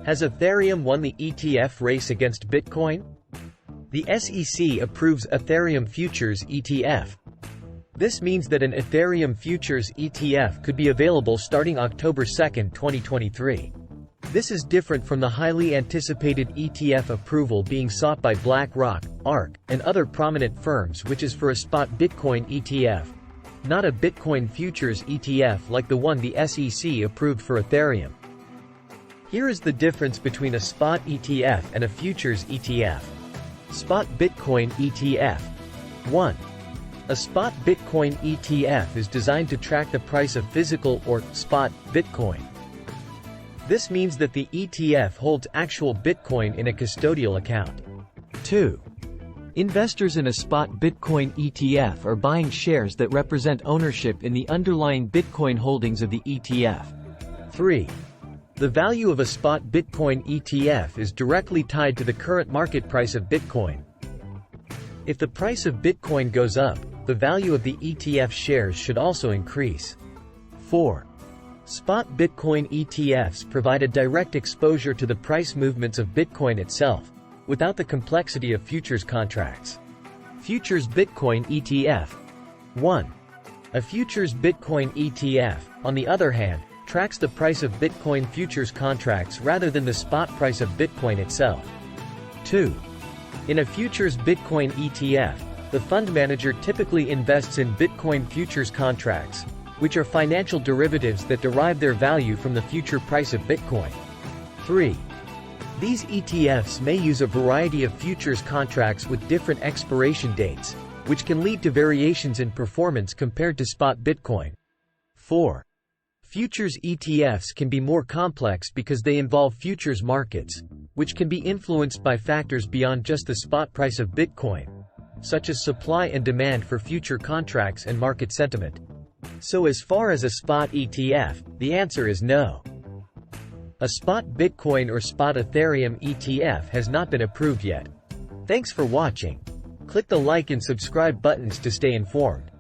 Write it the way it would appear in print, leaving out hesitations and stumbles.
Has Ethereum won the ETF race against Bitcoin? The SEC approves Ethereum Futures ETF. This means that an Ethereum Futures ETF could be available starting October 2, 2023. This is different from the highly anticipated ETF approval being sought by BlackRock, ARK, and other prominent firms, which is for a spot Bitcoin ETF, not a Bitcoin Futures ETF like the one the SEC approved for Ethereum. Here is the difference between a spot ETF and a futures ETF. Spot Bitcoin ETF. 1. A spot Bitcoin ETF is designed to track the price of physical or spot Bitcoin. This means that the ETF holds actual Bitcoin in a custodial account. 2. Investors in a spot Bitcoin ETF are buying shares that represent ownership in the underlying Bitcoin holdings of the ETF. 3. The value of a spot Bitcoin ETF is directly tied to the current market price of Bitcoin. If the price of Bitcoin goes up, the value of the ETF shares should also increase. 4. Spot Bitcoin ETFs provide a direct exposure to the price movements of Bitcoin itself, without the complexity of futures contracts. Futures Bitcoin ETF. 1. A futures Bitcoin ETF, on the other hand, tracks the price of Bitcoin futures contracts rather than the spot price of Bitcoin itself. 2. In a futures Bitcoin ETF, the fund manager typically invests in Bitcoin futures contracts, which are financial derivatives that derive their value from the future price of Bitcoin. 3. These ETFs may use a variety of futures contracts with different expiration dates, which can lead to variations in performance compared to spot Bitcoin. 4. Futures ETFs can be more complex because they involve futures markets, which can be influenced by factors beyond just the spot price of Bitcoin, such as supply and demand for future contracts and market sentiment. So as far as a spot ETF, the answer is no. A spot Bitcoin or spot Ethereum ETF has not been approved yet. Thanks for watching. Click the like and subscribe buttons to stay informed.